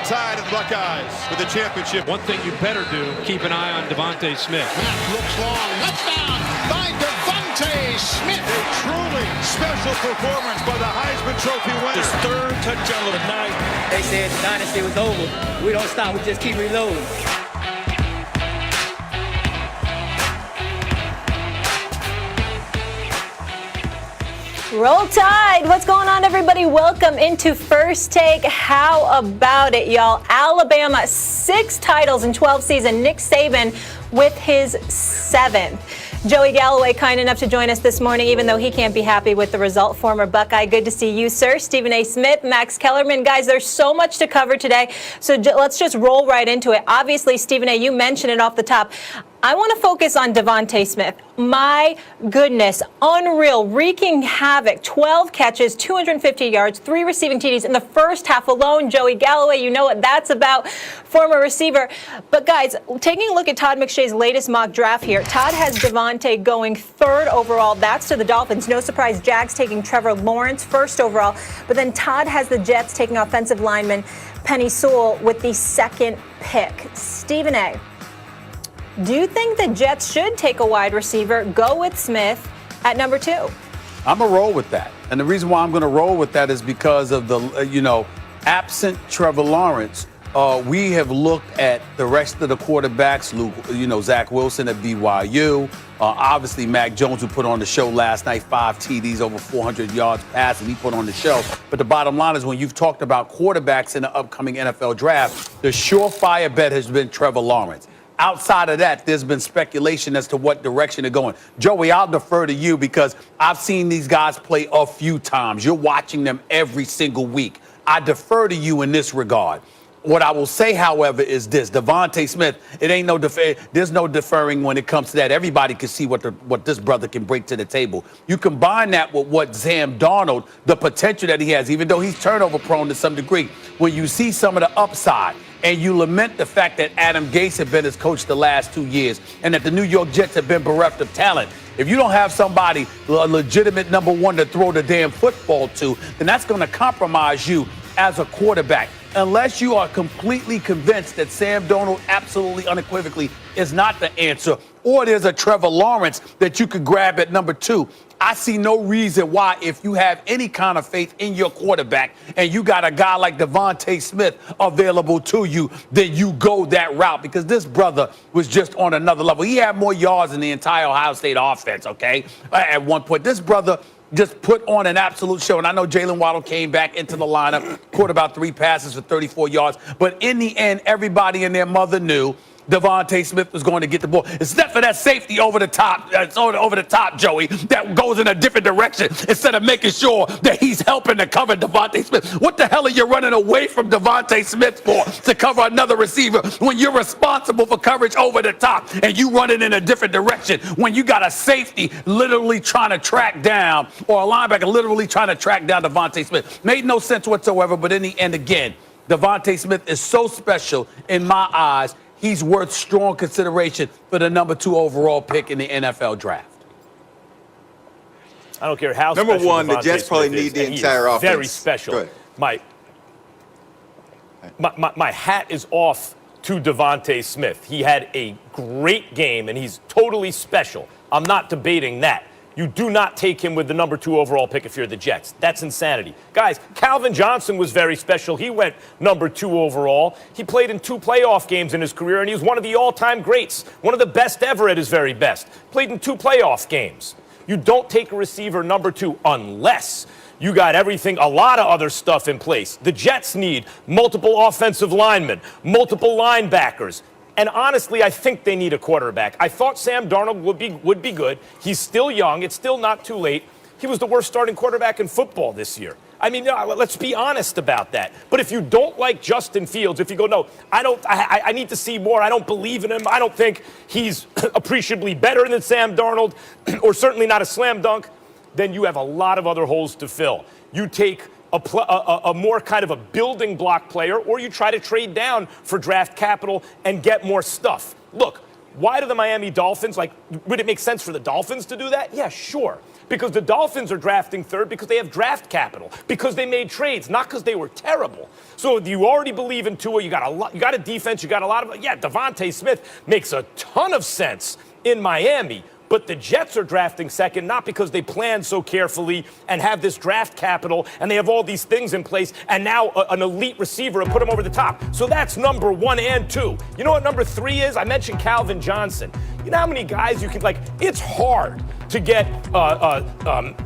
Side of the Buckeyes with the championship. One thing you better do, keep an eye on Devontae Smith. Matt looks long. Touchdown by Devontae Smith. A truly special performance by the Heisman Trophy winner. His third touchdown of the night. They said the dynasty was over. We don't stop. We just keep reloading. Roll Tide! What's going on, everybody? Welcome into First Take. How about it, y'all? Alabama, 6 titles in 12 seasons. Nick Saban with his 7th. Joey Galloway kind enough to join us this morning, even though he can't be happy with the result. Former Buckeye, good to see you, sir. Stephen A. Smith, Max Kellerman. Guys, there's so much to cover today, so let's just roll right into it. Obviously, Stephen A., you mentioned it off the top. I want to focus on Devontae Smith. My goodness, unreal, wreaking havoc. 12 catches, 250 yards, 3 receiving TDs in the first half alone. Joey Galloway, you know what that's about, former receiver. But guys, taking a look at Todd McShay's latest mock draft here, Todd has Devontae going 3rd overall. That's to the Dolphins. No surprise, Jags taking Trevor Lawrence 1st overall. But then Todd has the Jets taking offensive lineman Penei Sewell with the 2nd pick. Stephen A., do you think the Jets should take a wide receiver, go with Smith at number 2? I'm going to roll with that. And the reason why I'm going to roll with that is because of the, absent Trevor Lawrence, we have looked at the rest of the quarterbacks, Zach Wilson at BYU, obviously Mac Jones, who put on the show last night, 5 TDs, over 400 yards passing, he put on the show. But the bottom line is when you've talked about quarterbacks in the upcoming NFL draft, the surefire bet has been Trevor Lawrence. Outside of that, there's been speculation as to what direction they're going. Joey, I'll defer to you because I've seen these guys play a few times. You're watching them every single week. I defer to you in this regard. What I will say, however, is this. Devontae Smith, it ain't no there's no deferring when it comes to that. Everybody can see what this brother can bring to the table. You combine that with what Sam Darnold, the potential that he has, even though he's turnover prone to some degree, when you see some of the upside, and you lament the fact that Adam Gase had been his coach the last 2 years and that the New York Jets have been bereft of talent. If you don't have somebody, a legitimate number 1 to throw the damn football to, then that's going to compromise you as a quarterback. Unless you are completely convinced that Sam Darnold absolutely unequivocally is not the answer, or there's a Trevor Lawrence that you could grab at number 2. I see no reason why, if you have any kind of faith in your quarterback and you got a guy like Devontae Smith available to you, then you go that route, because this brother was just on another level. He had more yards than the entire Ohio State offense, okay, at one point. This brother just put on an absolute show. And I know Jalen Waddle came back into the lineup, caught about 3 passes for 34 yards. But in the end, everybody and their mother knew Devontae Smith was going to get the ball. Except for that safety over the top, Joey, that goes in a different direction instead of making sure that he's helping to cover Devontae Smith. What the hell are you running away from Devontae Smith for to cover another receiver when you're responsible for coverage over the top and you running in a different direction when you got a safety literally trying to track down, or a linebacker literally trying to track down Devontae Smith? Made no sense whatsoever, but in the end, again, Devontae Smith is so special in my eyes. He's worth strong consideration for the number 2 overall pick in the NFL draft. I don't care how number special 1, the Devontae Jets probably Smith need is, the and entire offense. Very special. My hat is off to Devontae Smith. He had a great game, and he's totally special. I'm not debating that. You do not take him with the number 2 overall pick if you're the Jets. That's insanity. Guys, Calvin Johnson was very special. He went number 2 overall. He played in 2 playoff games in his career, and he was one of the all-time greats, one of the best ever at his very best. Played in 2 playoff games. You don't take a receiver number 2 unless you got everything, a lot of other stuff in place. The Jets need multiple offensive linemen, multiple linebackers. And honestly, I think they need a quarterback. I thought Sam Darnold would be good. He's still young. It's still not too late. He was the worst starting quarterback in football this year. I mean, let's be honest about that. But if you don't like Justin Fields, if you go, no, I need to see more. I don't believe in him. I don't think he's appreciably better than Sam Darnold, or certainly not a slam dunk, then you have a lot of other holes to fill. You take a more kind of a building block player, or you try to trade down for draft capital and get more stuff. Look, why do the Miami Dolphins, would it make sense for the Dolphins to do that? Yeah, sure. Because the Dolphins are drafting third because they have draft capital, because they made trades, not because they were terrible. So you already believe in Tua. You got a defense. You got a lot of, Devontae Smith makes a ton of sense in Miami. But the Jets are drafting second, not because they planned so carefully and have this draft capital and they have all these things in place and now an elite receiver and put him over the top. So that's number 1 and 2. You know what number 3 is? I mentioned Calvin Johnson. You know how many guys you can, it's hard to get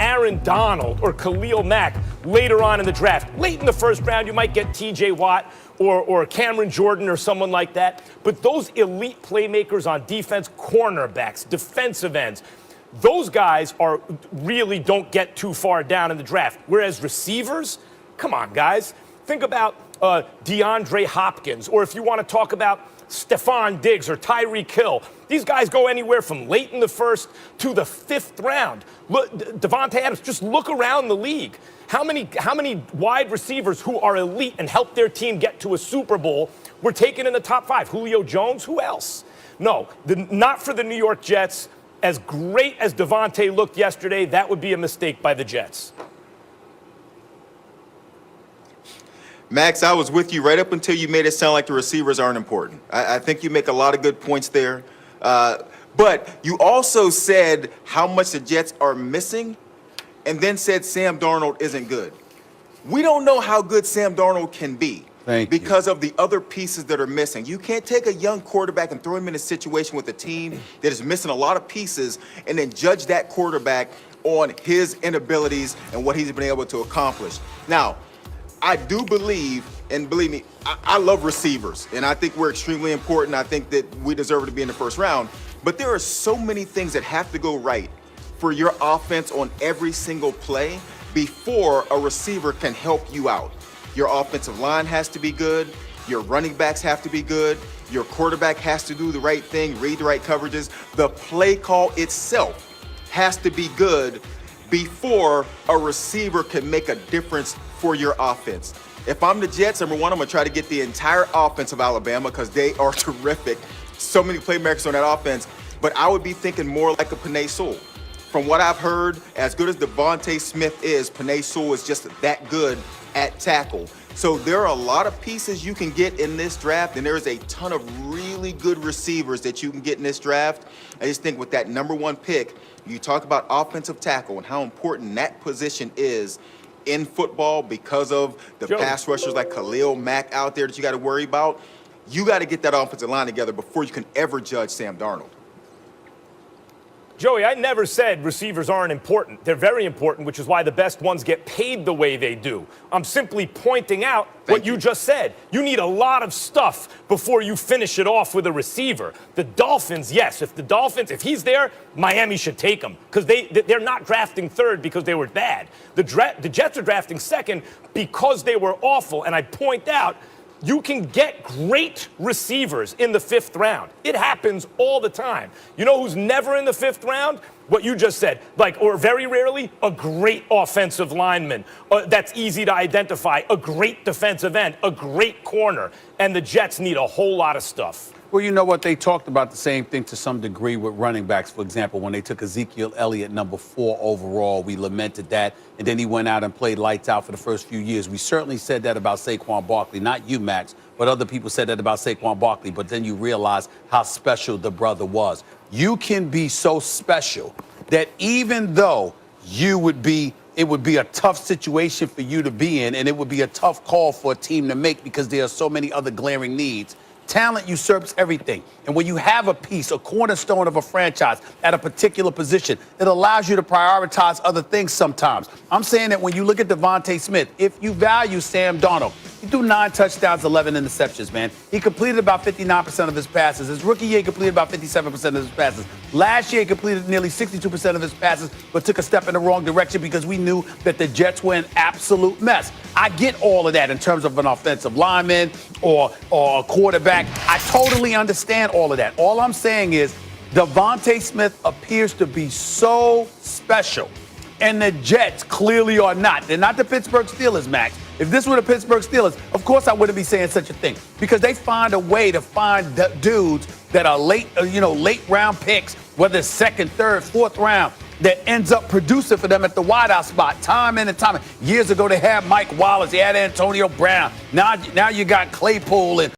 Aaron Donald or Khalil Mack later on in the draft. Late in the first round, you might get TJ Watt or Cameron Jordan or someone like that. But those elite playmakers on defense, cornerbacks, defensive ends, those guys really don't get too far down in the draft. Whereas receivers, come on, guys. Think about DeAndre Hopkins, or if you want to talk about Stephon Diggs or Tyreek Hill. These guys go anywhere from late in the first to the 5th round. Look, Devontae Adams, just look around the league. How many wide receivers who are elite and help their team get to a Super Bowl were taken in the top 5? Julio Jones? Who else? No, not for the New York Jets. As great as Devontae looked yesterday, that would be a mistake by the Jets. Max, I was with you right up until you made it sound like the receivers aren't important. I think you make a lot of good points there. But you also said how much the Jets are missing and then said Sam Darnold isn't good. We don't know how good Sam Darnold can be because of the other pieces that are missing. You can't take a young quarterback and throw him in a situation with a team that is missing a lot of pieces and then judge that quarterback on his inabilities and what he's been able to accomplish. Now, I do believe, and believe me, I love receivers, and I think we're extremely important. I think that we deserve to be in the first round. But there are so many things that have to go right for your offense on every single play before a receiver can help you out. Your offensive line has to be good. Your running backs have to be good. Your quarterback has to do the right thing, read the right coverages. The play call itself has to be good before a receiver can make a difference for your offense. If I'm the Jets, number one, I'm going to try to get the entire offense of Alabama because they are terrific. So many playmakers on that offense. But I would be thinking more like a Penei Sewell. From what I've heard, as good as Devontae Smith is, Penei Sewell is just that good at tackle. So there are a lot of pieces you can get in this draft, and there is a ton of really good receivers that you can get in this draft. I just think with that number 1 pick, you talk about offensive tackle and how important that position is in football because of the pass rushers like Khalil Mack out there that you got to worry about. You got to get that offensive line together before you can ever judge Sam Darnold. Joey, I never said receivers aren't important. They're very important, which is why the best ones get paid the way they do. I'm simply pointing out what you just said. You need a lot of stuff before you finish it off with a receiver. The Dolphins, yes. If he's there, Miami should take him because they're not drafting third because they were bad. The Jets are drafting second because they were awful. And I point out, you can get great receivers in the 5th round. It happens all the time. You know who's never in the 5th round? What you just said, or very rarely, a great offensive lineman. That's easy to identify. A great defensive end, a great corner. And the Jets need a whole lot of stuff. Well, you know what? They talked about the same thing to some degree with running backs. For example, when they took Ezekiel Elliott, number 4 overall, we lamented that. And then he went out and played lights out for the first few years. We certainly said that about Saquon Barkley. Not you, Max, but other people said that about Saquon Barkley. But then you realize how special the brother was. You can be so special that even though it would be a tough situation for you to be in, and it would be a tough call for a team to make because there are so many other glaring needs, talent usurps everything. And when you have a piece, a cornerstone of a franchise at a particular position, it allows you to prioritize other things sometimes. I'm saying that when you look at Devontae Smith, if you value Sam Darnold, he threw 9 touchdowns, 11 interceptions, man. He completed about 59% of his passes. His rookie year, he completed about 57% of his passes. Last year, he completed nearly 62% of his passes, but took a step in the wrong direction because we knew that the Jets were an absolute mess. I get all of that in terms of an offensive lineman or a quarterback. I totally understand all of that. All I'm saying is Devontae Smith appears to be so special, and the Jets clearly are not. They're not the Pittsburgh Steelers, Max. If this were the Pittsburgh Steelers, of course I wouldn't be saying such a thing because they find a way to find dudes that are late round picks, whether it's 2nd, 3rd, 4th round, that ends up producing for them at the wideout spot time in and time. Years ago, they had Mike Wallace, they had Antonio Brown. Now you got Claypool and